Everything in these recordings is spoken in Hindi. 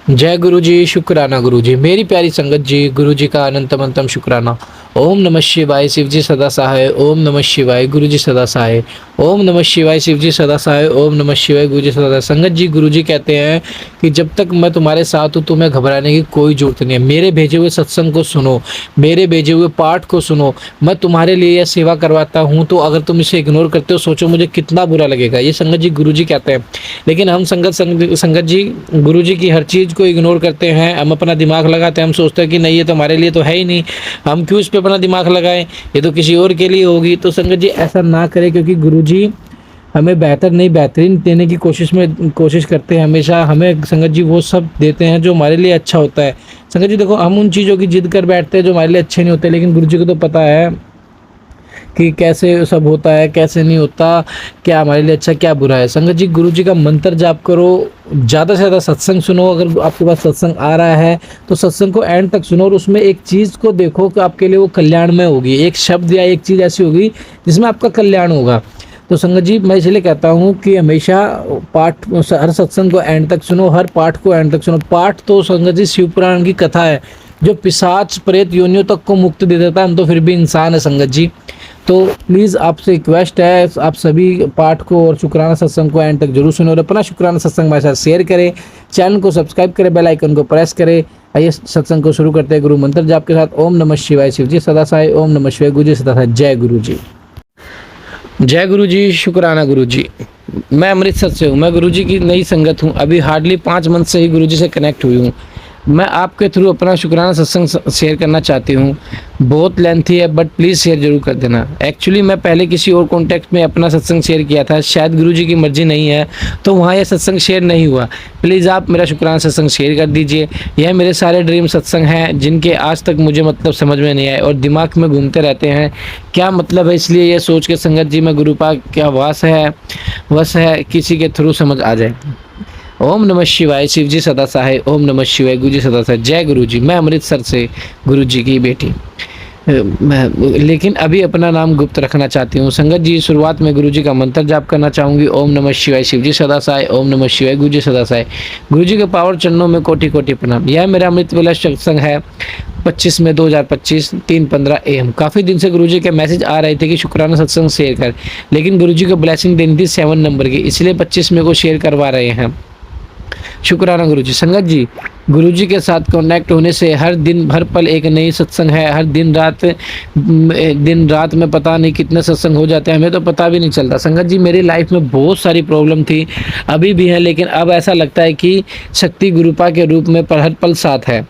जय गुरु जी, शुक्राना गुरु जी। मेरी प्यारी संगत जी, गुरु जी का अनंतम शुक्राना। ओम नमः शिवाय, शिव जी सदा सहाय। ओम नमः शिवाय, गुरु जी सदा सहाय। ओम नमः शिवाय, शिव जी सदा सहाय। ओम नमः शिवाय, गुरु जी सदा सहाय। संगत जी, गुरु जी कहते हैं कि जब तक मैं तुम्हारे साथ हूँ तुम्हें घबराने की कोई जरूरत नहीं है। मेरे भेजे हुए सत्संग को सुनो, मेरे भेजे हुए पाठ को सुनो। मैं तुम्हारे लिए यह सेवा करवाता हूँ, तो अगर तुम इसे इग्नोर करते हो सोचो मुझे कितना बुरा लगेगा। ये संगत जी गुरु जी कहते हैं। लेकिन हम संगत जी गुरु जी की हर चीज़ को इग्नोर करते हैं। हम अपना दिमाग लगाते हैं, हम सोचते हैं कि नहीं ये तो हमारे लिए तो है ही नहीं, हम क्यों इस पे अपना दिमाग लगाएं, ये तो किसी और के लिए होगी। तो संगत जी ऐसा ना करें, क्योंकि गुरु जी हमें बेहतर नहीं बेहतरीन देने की कोशिश करते हैं। हमेशा हमें संगत जी वो सब देते हैं जो हमारे लिए अच्छा होता है। संगत जी देखो, हम उन चीज़ों की जिद कर बैठते हैं जो हमारे लिए अच्छे नहीं होते, लेकिन गुरु जी को तो पता है कि कैसे सब होता है कैसे नहीं होता, क्या हमारे लिए अच्छा क्या बुरा है। संगत जी गुरु जी का मंत्र जाप करो, ज़्यादा से ज़्यादा सत्संग सुनो। अगर आपके पास सत्संग आ रहा है तो सत्संग को एंड तक सुनो और उसमें एक चीज़ को देखो कि आपके लिए वो कल्याणमय होगी। एक शब्द या एक चीज़ ऐसी होगी जिसमें आपका कल्याण होगा। तो संगत जी मैं इसलिए कहता हूँ कि हमेशा पाठ, हर सत्संग को एंड तक सुनो, हर पाठ को एंड तक सुनो। पाठ तो संगत जी शिव पुराण की कथा है जो पिशाच प्रेत योनियों तक को मुक्ति दे देता है। हम तो फिर भी इंसान है संगत जी। तो प्लीज़ आपसे रिक्वेस्ट है, आप सभी पाठ को और शुक्राना सत्संग को एंड तक जरूर सुनो और अपना शुक्राना सत्संग हमारे साथ शेयर करें, चैनल को सब्सक्राइब करें, बेल आइकन को प्रेस करें। आइए सत्संग को शुरू करते हैं गुरु मंत्र जाप के साथ। ओम नमः शिवाय, शिव जी सदा सहाय। ओम नमः शिवाय, गुरु जी सदा सहाय। जय गुरु जी। जय गुरु जी, शुक्राना गुरु जी। मैं अमृतसर से हूँ। मैं गुरु जी की नई संगत हूँ, अभी हार्डली 5 मंथ से ही गुरु जी से कनेक्ट हुई हूँ। मैं आपके थ्रू अपना शुक्राना सत्संग शेयर करना चाहती हूँ। बहुत लेंथी है बट प्लीज़ शेयर जरूर कर देना। एक्चुअली मैं पहले किसी और कॉन्टैक्ट में अपना सत्संग शेयर किया था, शायद गुरु जी की मर्जी नहीं है तो वहाँ यह सत्संग शेयर नहीं हुआ। प्लीज़ आप मेरा शुक्राना सत्संग शेयर कर दीजिए। यह मेरे सारे ड्रीम सत्संग हैं जिनके आज तक मुझे मतलब समझ में नहीं आए और दिमाग में घूमते रहते हैं क्या मतलब है। इसलिए यह सोच के संगत जी मैं गुरुपा क्या वश है किसी के थ्रू समझ आ जाए। ओम नमः शिवाय, शिव जी सदा सहाय। ओम नमः शिवाय, गुरु जी सदा सहाय। जय गुरु जी। मैं अमृतसर से गुरु जी की बेटी, मैं लेकिन अभी अपना नाम गुप्त रखना चाहती हूँ। संगत जी शुरुआत में गुरु जी का मंत्र जाप करना चाहूँगी। ओम नमः शिवाय, शिव जी सदा सहाय। ओम नमः शिवाय, गुरु जी सदा सहाय। गुरु जी के पावर चरणों में कोटि कोटि प्रणाम। यह मेरा अमृत वेला सत्संग है 25 में 2025 3:15 AM। काफ़ी दिन से गुरु जी के मैसेज आ रहे थे कि शुक्राना सत्संग शेयर कर, लेकिन गुरु जी को ब्लेसिंग देनी थी 7 नंबर की, इसलिए 25 में को शेयर करवा रहे हैं। शुक्राना गुरु जी। संगत जी गुरु जी के साथ कनेक्ट होने से हर दिन हर पल एक नई सत्संग है। हर दिन रात में पता नहीं कितने सत्संग हो जाते हैं, हमें तो पता भी नहीं चलता। संगत जी मेरी लाइफ में बहुत सारी प्रॉब्लम थी, अभी भी है, लेकिन अब ऐसा लगता है कि शक्ति गुरुपा के रूप में हर पल साथ है।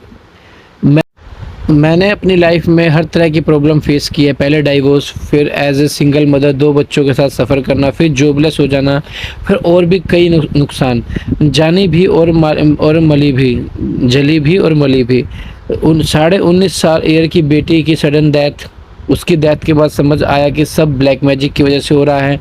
मैंने अपनी लाइफ में हर तरह की प्रॉब्लम फेस की है। पहले डाइवोर्स, फिर एज ए सिंगल मदर 2 बच्चों के साथ सफ़र करना, फिर जॉबलेस हो जाना, फिर और भी कई नुकसान, जानी भी और मली भी, जली भी और मली भी। 19.5 साल ईयर की बेटी की सडन डेथ, उसकी डेथ के बाद समझ आया कि सब ब्लैक मैजिक की वजह से हो रहा है।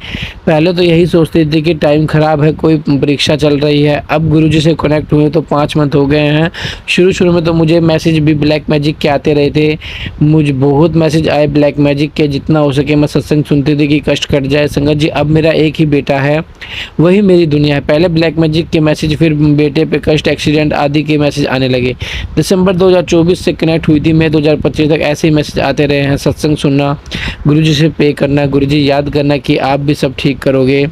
पहले तो यही सोचते थे कि टाइम ख़राब है, कोई परीक्षा चल रही है। अब गुरुजी से कनेक्ट हुए तो 5 मंथ हो गए हैं। शुरू में तो मुझे मैसेज भी ब्लैक मैजिक के आते रहे थे, मुझे बहुत मैसेज आए ब्लैक मैजिक के। जितना हो सके मैं सत्संग सुनती थी कि कष्ट कट जाए। संगत जी अब मेरा एक ही बेटा है, वही मेरी दुनिया है। पहले ब्लैक मैजिक के मैसेज, फिर बेटे पे कष्ट, एक्सीडेंट आदि के मैसेज आने लगे। दिसंबर 2024 से कनेक्ट हुई थी मैं, 2025 तक ऐसे ही मैसेज आते रहे हैं। सत्संग सुनना, गुरुजी से पे करना, गुरुजी याद करना कि आप भी सब ठीक करोगे।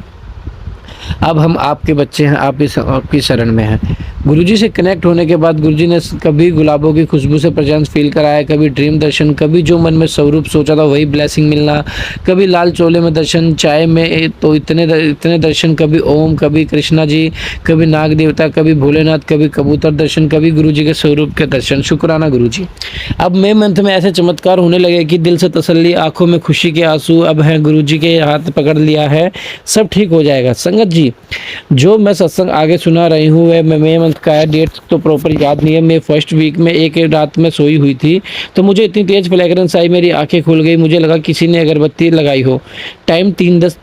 अब हम आपके बच्चे हैं, आप भी आपकी शरण में हैं। गुरुजी से कनेक्ट होने के बाद गुरुजी ने कभी गुलाबों की खुशबू से प्रेजेंस फील कराया, कभी ड्रीम दर्शन, कभी जो मन में स्वरूप सोचा था वही ब्लेसिंग मिलना, कभी लाल चोले में दर्शन, चाय में तो इतने दर्शन, कभी ओम, कभी कृष्णा जी, कभी नाग देवता, कभी भोलेनाथ, कभी कबूतर दर्शन, कभी गुरुजी के स्वरूप के दर्शन। शुक्राना गुरुजी। अब मई मंथ में ऐसे चमत्कार होने लगे कि दिल से तसल्ली, आंखों में खुशी के आंसू अब हैं। गुरुजी के हाथ पकड़ लिया है, सब ठीक हो जाएगा। संगत जी जो मैं सत्संग आगे सुना रही हूँ वह मई मंथ का है, डेट तो प्रॉपर याद नहीं है। मैं फर्स्ट वीक में एक रात में सोई हुई थी तो मुझे इतनी तेज फ्लैग्रेंस आई, मेरी आंखें खुल गई, मुझे लगा किसी ने अगरबत्ती लगाई हो। टाइम 3:10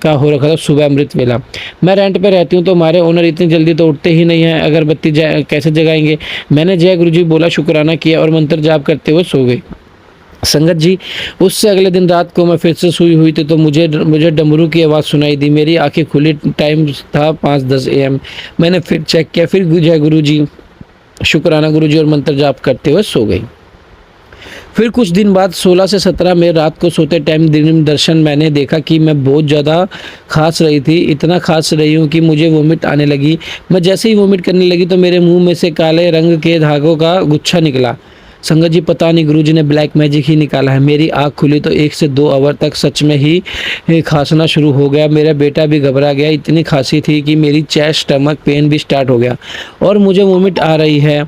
का हो रखा था, सुबह अमृत वेला। मैं रेंट पे रहती हूँ तो हमारे ओनर इतनी जल्दी तो उठते ही नहीं हैं, अगरबत्ती कैसे जगाएंगे। मैंने जय गुरुजी बोला, शुक्राना किया और मंत्र जाप करते हुए सो गई। संगत जी उससे अगले दिन रात को मैं फिर से सोई हुई थी तो मुझे डमरू की आवाज़ सुनाई दी। मेरी आंखें खुली, टाइम था 5:10 AM। मैंने फिर चेक किया, फिर जय गुरु जी शुक्राना गुरुजी और मंत्र जाप करते हुए सो गई। फिर कुछ दिन बाद 16 से 17 में रात को सोते टाइम दिन दर्शन मैंने देखा कि मैं बहुत ज़्यादा खांस रही थी, इतना खांस रही हूँ कि मुझे वोमिट आने लगी। मैं जैसे ही वोमिट करने लगी तो मेरे मुंह में से काले रंग के धागों का गुच्छा निकला। संगत जी पता नहीं गुरुजी ने ब्लैक मैजिक ही निकाला है। मेरी आँख खुली तो 1 से 2 आवर तक सच में ही खांसना शुरू हो गया। मेरा बेटा भी घबरा गया, इतनी खांसी थी कि मेरी चेस्ट स्टमक पेन भी स्टार्ट हो गया और मुझे वोमिट आ रही है।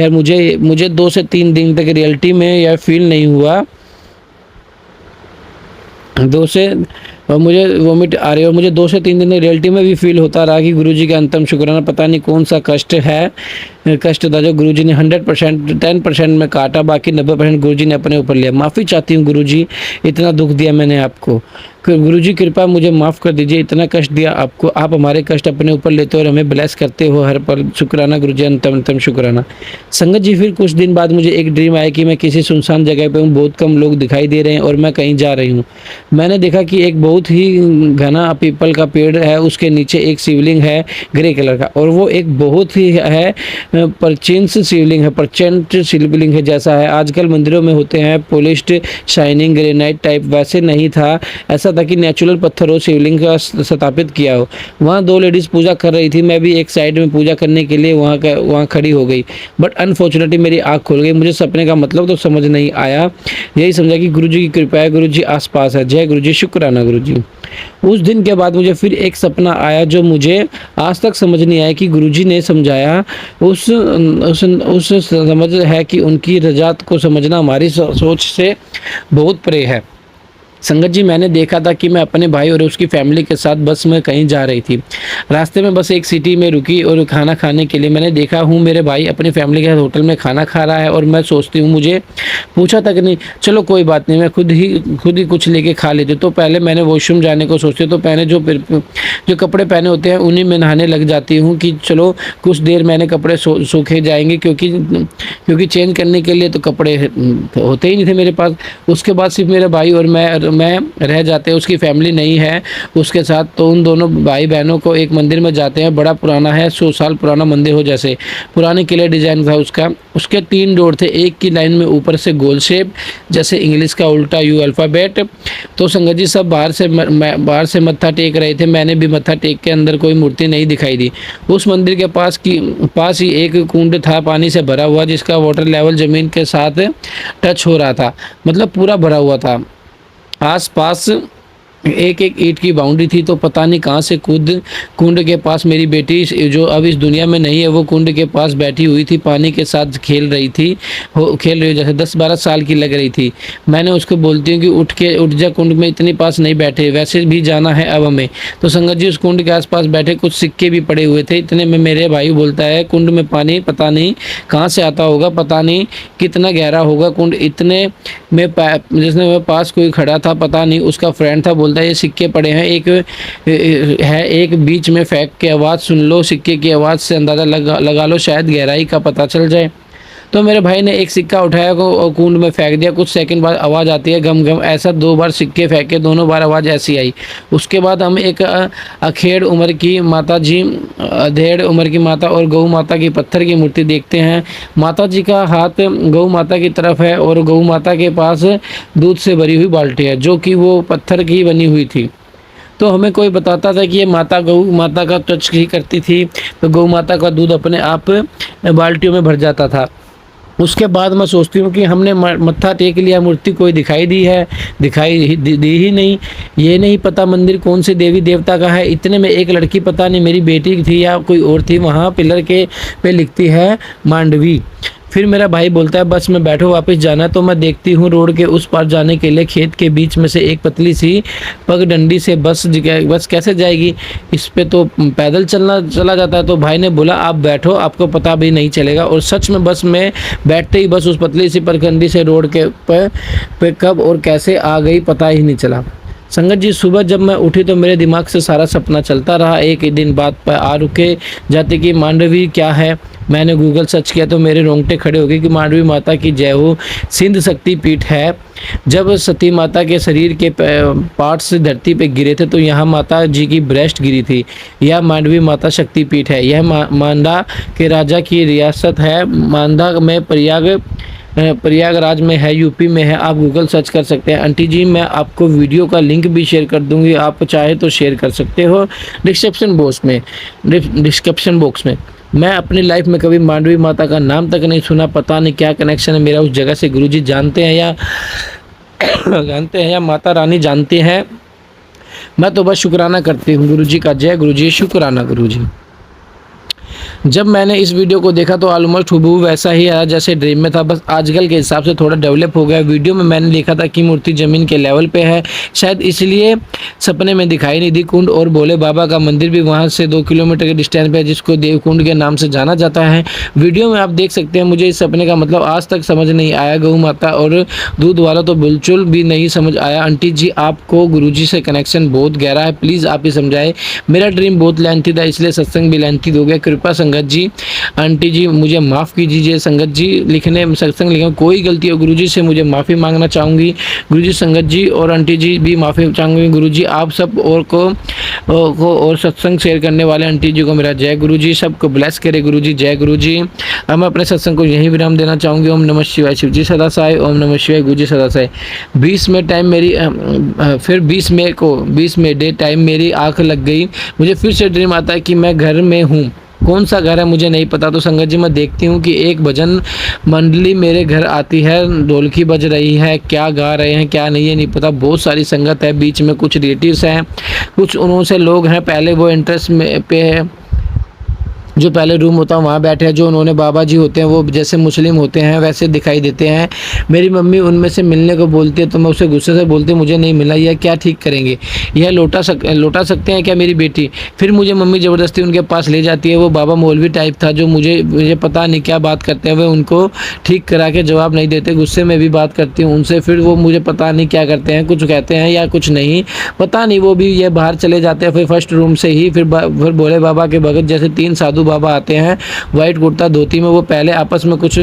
मुझे 2 से 3 दिन तक रियलिटी में यह फील नहीं हुआ। 2 से मुझे वोमिट आ रही है और मुझे 2 से 3 दिन रियलिटी में भी फील होता रहा कि गुरुजी का अंतिम शुक्राना। पता नहीं कौन सा कष्ट था जो गुरुजी ने 100% 10% में काटा, बाकी 90% गुरुजी ने अपने ऊपर लिया। माफ़ी चाहती हूँ गुरुजी, इतना दुख दिया मैंने आपको। गुरुजी कृपा मुझे माफ़ कर दीजिए, इतना कष्ट दिया आपको। आप हमारे कष्ट अपने ऊपर लेते हो और हमें ब्लेस करते हो हर पल। शुक्राना गुरुजी, अंतम शुक्राना। संगत जी फिर कुछ दिन बाद मुझे एक ड्रीम आया कि मैं किसी सुनसान जगह पे हूँ, बहुत कम लोग दिखाई दे रहे हैं और मैं कहीं जा रही हूँ। मैंने देखा कि एक बहुत ही घना पीपल का पेड़ है, उसके नीचे एक शिवलिंग है ग्रे कलर का, और वो एक बहुत ही है परचेंट शिवलिंग है जैसा है आजकल मंदिरों में होते हैं, पॉलिश्ड शाइनिंग ग्रेनाइट टाइप, वैसे नहीं था। ऐसा था कि नेचुरल पत्थरों शिवलिंग का स्थापित किया हो। वहाँ 2 लेडीज़ पूजा कर रही थी, मैं भी एक साइड में पूजा करने के लिए वहाँ खड़ी हो गई, बट अनफॉर्चुनेटली मेरी आँख खुल गई। मुझे सपने का मतलब तो समझ नहीं आया, यही समझा कि गुरुजी की कृपा है, गुरुजी आसपास है। जय गुरुजी, शुक्राना गुरुजी। उस दिन के बाद मुझे फिर एक सपना आया जो मुझे आज तक समझ नहीं आया कि गुरुजी ने समझाया। उस समझ है कि उनकी रजात को समझना हमारी सोच से बहुत परे है। संगत जी मैंने देखा था कि मैं अपने भाई और उसकी फैमिली के साथ बस में कहीं जा रही थी। रास्ते में बस एक सिटी में रुकी और खाना खाने के लिए मैंने देखा हूँ मेरे भाई अपनी फैमिली के साथ होटल में खाना खा रहा है और मैं सोचती हूँ मुझे पूछा तक नहीं, चलो कोई बात नहीं, मैं खुद ही कुछ लेके खा लेती। तो पहले मैंने वॉशरूम जाने को सोचती हूँ तो पहले जो कपड़े पहने होते हैं उन्हीं में नहाने लग जाती हूँ कि चलो कुछ देर मैंने कपड़े सूखे जाएंगे, क्योंकि चेंज करने के लिए तो कपड़े होते ही नहीं थे मेरे पास। उसके बाद सिर्फ मेरे भाई और मैं रह जाते हैं, उसकी फैमिली नहीं है उसके साथ। तो उन दोनों भाई बहनों को एक मंदिर में जाते हैं, बड़ा पुराना है, 100 साल पुराना मंदिर हो जैसे, पुराने किले डिजाइन था उसके 3 डोर थे, एक की लाइन में ऊपर से गोल शेप जैसे इंग्लिश का उल्टा यू अल्फ़ाबेट। तो संगत जी सब बाहर से मत्था टेक रहे थे, मैंने भी मत्था टेक के अंदर कोई मूर्ति नहीं दिखाई दी। उस मंदिर के पास ही एक कुंड था पानी से भरा हुआ, जिसका वाटर लेवल ज़मीन के साथ टच हो रहा था, मतलब पूरा भरा हुआ था। आसपास एक ईंट की बाउंड्री थी। तो पता नहीं कहाँ से कुंड के पास मेरी बेटी जो अब इस दुनिया में नहीं है वो कुंड के पास बैठी हुई थी, पानी के साथ खेल रही जैसे 10-12 साल की लग रही थी। मैंने उसको बोलती हूँ कि उठ जा, कुंड में इतनी पास नहीं बैठे, वैसे भी जाना है अब हमें। तो संगत जी उस कुंड के आसपास बैठे कुछ सिक्के भी पड़े हुए थे। इतने में मेरे भाई बोलता है कुंड में पानी पता नहीं कहाँ से आता होगा, पता नहीं कितना गहरा होगा कुंड। इतने में जिसने मेरे पास कोई खड़ा था, पता नहीं उसका फ्रेंड था, बोलता है ये सिक्के पड़े हैं, एक बीच में फेंक के आवाज़ सुन लो, सिक्के की आवाज़ से अंदाज़ा लगा लो, शायद गहराई का पता चल जाए। तो मेरे भाई ने एक सिक्का उठाया और कुंड में फेंक दिया। कुछ सेकंड बाद आवाज़ आती है गम गम, ऐसा 2 बार सिक्के फेंके, दोनों बार आवाज़ ऐसी आई। उसके बाद हम एक अधेड़ उम्र की माता और गौ माता की पत्थर की मूर्ति देखते हैं। माता जी का हाथ गौ माता की तरफ है और गौ माता के पास दूध से भरी हुई बाल्टी है जो कि वो पत्थर की बनी हुई थी। तो हमें कोई बताता था कि ये माता गौ माता का टच ही करती थी, तो गौ माता का दूध अपने आप बाल्टियों में भर जाता था। उसके बाद मैं सोचती हूँ कि हमने मत्था टेक लिया, मूर्ति कोई दिखाई दी ही नहीं। ये नहीं पता मंदिर कौन से देवी देवता का है। इतने में एक लड़की, पता नहीं मेरी बेटी थी या कोई और थी, वहाँ पिलर के पे लिखती है मांडवी। फिर मेरा भाई बोलता है बस में बैठो, वापस जाना। तो मैं देखती हूँ रोड के उस पार जाने के लिए खेत के बीच में से एक पतली सी पगडंडी से बस कैसे जाएगी, इस पे तो पैदल चला जाता है। तो भाई ने बोला आप बैठो, आपको पता भी नहीं चलेगा। और सच में बस में बैठते ही बस उस पतली सी पगडंडी से रोड के पे कब और कैसे आ गई पता ही नहीं चला। संगत जी सुबह जब मैं उठी तो मेरे दिमाग से सारा सपना चलता रहा। एक दिन बात पर आ रुके जाते कि मांडवी क्या है, मैंने गूगल सर्च किया तो मेरे रोंगटे खड़े हो गए कि मांडवी माता की जय हो सिंध शक्ति पीठ है। जब सती माता के शरीर के पार्ट्स धरती पे गिरे थे तो यहाँ माता जी की ब्रेस्ट गिरी थी। यह मांडवी माता शक्ति पीठ है। यह मांडा के राजा की रियासत है। मांडा में प्रयागराज में है, यूपी में है। आप गूगल सर्च कर सकते हैं। आंटी जी मैं आपको वीडियो का लिंक भी शेयर कर दूंगी, आप चाहे तो शेयर कर सकते हो डिस्क्रिप्शन बॉक्स में। मैं अपनी लाइफ में कभी मांडवी माता का नाम तक नहीं सुना, पता नहीं क्या कनेक्शन है मेरा उस जगह से। गुरुजी जानते हैं या माता रानी जानते हैं। मैं तो बस शुक्राना करती हूँ गुरुजी का। जय गुरुजी, शुक्राना गुरुजी। जब मैंने इस वीडियो को देखा तो ऑलमोस्ट हूबहू वैसा ही आया जैसे ड्रीम में था, बस आजकल के हिसाब से थोड़ा डेवलप हो गया। वीडियो में मैंने देखा था कि मूर्ति ज़मीन के लेवल पे है, शायद इसलिए सपने में दिखाई नहीं दी। कुंड और भोले बाबा का मंदिर भी वहाँ से 2 किलोमीटर के डिस्टेंस पे है, जिसको देवकुंड के नाम से जाना जाता है। वीडियो में आप देख सकते हैं। मुझे इस सपने का मतलब आज तक समझ नहीं आया। गऊ माता और दूध वाला तो बिल्कुल भी नहीं समझ आया। आंटी जी आपको गुरुजी से कनेक्शन बहुत गहरा है, प्लीज़ आप ही समझाए। मेरा ड्रीम बहुत लेंथी था, इसलिए सत्संग भी लेंथी हो गया। कृपा संगत जी, आंटी जी मुझे माफ़ कीजिए। संगत जी लिखने सत्संग लिखने कोई गलती हो गुरुजी से मुझे माफ़ी मांगना चाहूँगी। गुरुजी संगत जी और आंटी जी भी माफ़ी चाहूँगी। गुरुजी आप सब और को और सत्संग शेयर करने वाले आंटी जी को मेरा जय। गुरुजी सबको ब्लेस करे गुरुजी। जय गुरुजी। अब मैं अपने सत्संग को यहीं विराम देना चाहूँगी। ओम नमः शिवाय। शिव जी सदा सहाय। ओम नमः शिवाय। गुरुजी सदा सहाय। 20 में टाइम मेरी फिर 20 में डे टाइम मेरी आँख लग गई। मुझे फिर से ड्रीम आता है कि मैं घर में हूँ। कौन सा घर है मुझे नहीं पता। तो संगत जी मैं देखती हूँ कि एक भजन मंडली मेरे घर आती है, ढोलकी बज रही है, क्या गा रहे हैं क्या नहीं है नहीं पता। बहुत सारी संगत है, बीच में कुछ रिलेटिव्स हैं, कुछ उन्हों से लोग हैं पहले वो इंटरेस्ट में पे है, जो पहले रूम होता है वहाँ बैठे हैं। जो उन्होंने बाबा जी होते हैं वो जैसे मुस्लिम होते हैं वैसे दिखाई देते हैं। मेरी मम्मी उनमें से मिलने को बोलती है तो मैं उसे गुस्से से बोलती हूँ मुझे नहीं मिला, यह क्या ठीक करेंगे, यह लौटा सकते हैं क्या मेरी बेटी। फिर मुझे मम्मी ज़बरदस्ती उनके पास ले जाती है। वो बाबा मौलवी टाइप था जो मुझे पता नहीं क्या बात करते हैं, वे उनको ठीक करा के जवाब नहीं देते। गुस्से में भी बात करती हूँ उनसे, फिर वो मुझे पता नहीं क्या करते हैं, कुछ कहते हैं या कुछ नहीं पता नहीं। वो भी ये बाहर चले जाते हैं फिर फर्स्ट रूम से ही। फिर भोले बाबा के भगत जैसे 3 साधु बाबा आते हैं वाइट कुर्ता धोती में। वो पहले आपस में कुछ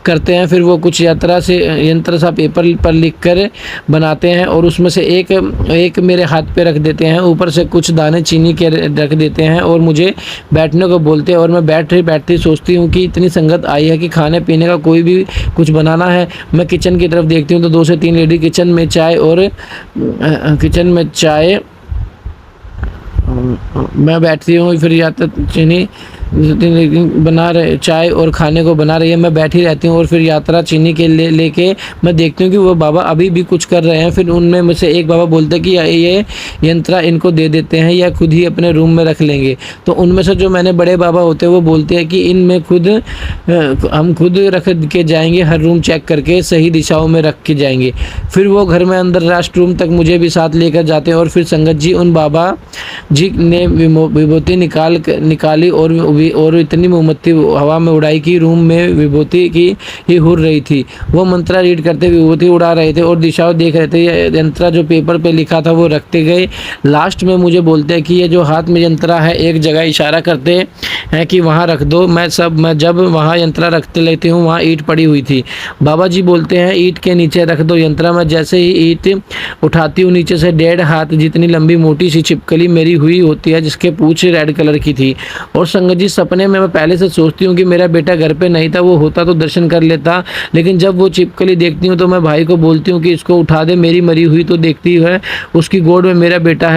करते हैं, फिर वो कुछ यंत्र सा पेपर पर लिख कर बनाते हैं और उसमें से एक मेरे हाथ पे रख देते हैं। ऊपर से कुछ दाने चीनी के रख देते हैं और मुझे बैठने को बोलते हैं। और मैं बैठती सोचती हूँ कि इतनी संगत आई है कि खाने पीने का कोई भी कुछ बनाना है। मैं किचन की तरफ देखती हूँ तो 2 से 3 लेडी किचन में चाय मैं बैठती हूँ। फिर या तो चीनी बना रहे चाय और खाने को बना रही है, मैं बैठी रहती हूँ। और फिर यात्रा चीनी के लेके मैं देखती हूँ कि वो बाबा अभी भी कुछ कर रहे हैं। फिर उनमें मुझसे एक बाबा बोलते हैं कि ये यंत्र इनको दे देते हैं या खुद ही अपने रूम में रख लेंगे। तो उनमें से जो मैंने बड़े बाबा होते हैं वो बोलते हैं कि इनमें हम खुद रख के जाएंगे, हर रूम चेक करके सही दिशाओं में रख के जाएंगे। फिर वो घर में अंदर राष्ट्र रूम तक मुझे भी साथ लेकर जाते हैं। और फिर संगत जी उन बाबा जी ने विभूति निकाली और इतनी मोमबत्ती हवा में उड़ाई कि रूम में विभूति की ही हुर रही थी। वो मंत्रा रीड करते विभूति उड़ा रहे थे और दिशाओं देख रहे थे। यंत्रा जो पेपर पे लिखा था वो रखते गए। लास्ट में मुझे बोलते हैं कि ये जो हाथ में यंत्रा है एक जगह इशारा करते हैं कि वहाँ रख दो। मैं जब वहाँ यंत्रा रखते लेती हूँ वहाँ ईंट पड़ी हुई थी। बाबा जी बोलते हैं ईंट के नीचे रख दो यंत्रा। मैं जैसे ही ईंट उठाती हूँ नीचे से 1.5 हाथ जितनी लंबी मोटी सी छिपकली मेरी हुई होती है, जिसके पूंछ रेड कलर की थी। और संगत जी सपने में मैं पहले से सोचती हूँ कि मेरा बेटा घर पे नहीं था, वो होता तो दर्शन कर लेता। लेकिन जब वो छिपकली देखती हूँ तो मैं भाई को बोलती हूँ कि इसको उठा दे, मेरी मरी हुई तो देखती है उसकी गोद में मेरा बेटा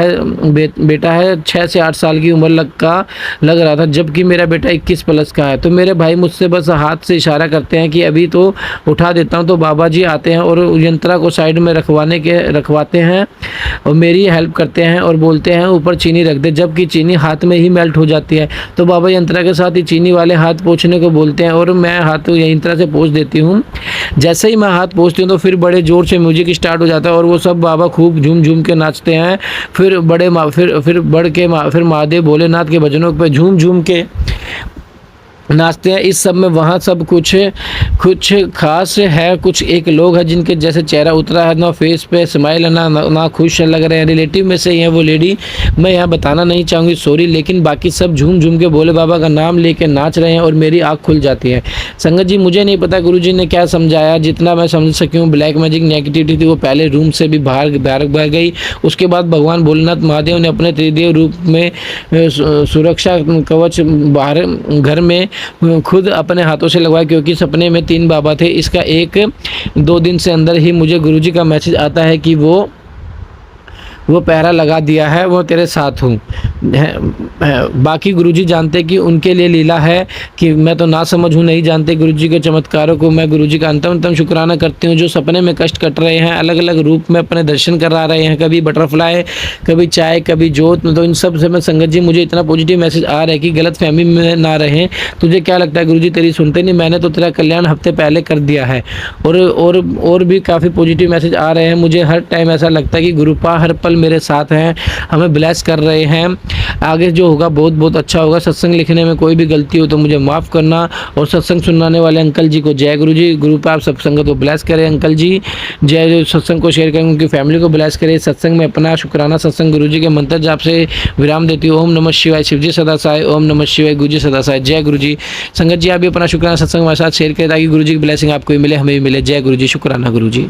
है 6 से 8 साल की उम्र लग रहा था, जबकि मेरा बेटा 21 प्लस का है। तो मेरे भाई मुझसे बस हाथ से इशारा करते हैं कि अभी तो उठा देता हूँ। तो बाबा जी आते हैं और यंत्रा को साइड में रखवाते हैं और मेरी हेल्प करते हैं और बोलते हैं ऊपर चीनी रख दे, जबकि चीनी हाथ में ही मेल्ट हो जाती है। तो बाबा यंत्रा के साथ ही चीनी वाले हाथ पोंछने को बोलते हैं और मैं हाथ यंत्रा से पोंछ देती हूँ। जैसे ही मैं हाथ पोंछती हूँ तो फिर बड़े ज़ोर से म्यूजिक स्टार्ट हो जाता है और वो सब बाबा खूब झूम के नाचते हैं। फिर महादेव भोलेनाथ के भजनों पर झूम के नाचते हैं। इस सब में वहाँ सब कुछ कुछ खास है, कुछ एक लोग हैं जिनके जैसे चेहरा उतरा है, ना फेस पे स्माइल है, ना खुश लग रहे हैं। रिलेटिव में से ही है वो लेडी, मैं यहाँ बताना नहीं चाहूँगी, सॉरी, लेकिन बाकी सब झूम झूम के भोले बाबा का नाम लेके नाच रहे हैं और मेरी आँख खुल जाती है। संगत जी मुझे नहीं पता गुरुजी ने क्या समझाया, जितना मैं समझ सकी हूँ ब्लैक मैजिक नेगेटिविटी थी वो पहले रूम से भी बाहर बाहर गई। उसके बाद भगवान भोलेनाथ महादेव ने अपने त्रिदेव रूप में सुरक्षा कवच बाहर घर में खुद अपने हाथों से लगवाया, क्योंकि सपने में 3 बाबा थे। इसका 1-2 दिन से अंदर ही मुझे गुरुजी का मैसेज आता है कि वो पहरा लगा दिया है, वो तेरे साथ हूँ। बाकी गुरुजी जानते कि उनके लिए लीला है कि मैं तो ना समझ हूँ, नहीं जानते गुरुजी के चमत्कारों को। मैं गुरुजी का अंतम शुक्राना करती हूँ जो सपने में कष्ट कट रहे हैं, अलग अलग रूप में अपने दर्शन करा रहे हैं, कभी बटरफ्लाई, कभी चाय, कभी जोत। तो इन सब से मैं संगत जी मुझे इतना पॉजिटिव मैसेज आ रहा है कि गलत फहमी में ना रहें। तुझे क्या लगता है गुरुजी तेरी सुनते नहीं? मैंने तो तेरा कल्याण हफ्ते पहले कर दिया है। और भी काफ़ी पॉजिटिव मैसेज आ रहे हैं। मुझे हर टाइम ऐसा लगता है कि गुरुपा हर पल मेरे साथ हैं, हमें ब्लेस कर रहे हैं। आगे जो होगा बहुत बहुत अच्छा होगा। सत्संग लिखने में कोई भी गलती हो तो मुझे माफ़ करना। और सत्संग सुनाने वाले अंकल जी को जय गुरु जी। गुरु पर आप सब संगत को ब्लेस करें अंकल जी। जय। सत्संग को शेयर करें, उनकी फैमिली को ब्लेस करें। सत्संग में अपना शुक्राना सत्संग गुरु जी के मंत्र जाप से विराम देती हूँ। ओम नमः शिवाय, शिवजी सदा सहाय। ओम नमः शिवाय, गुरु जी सदा सहाय। जय गुरु जी। संगत जी आप भी अपना शुक्राना सत्संग हमारे साथ शेयर करें ताकि गुरु जी की ब्लेसिंग आपको भी मिले, हमें भी मिले। जय गुरु जी। शुक्राना गुरु जी।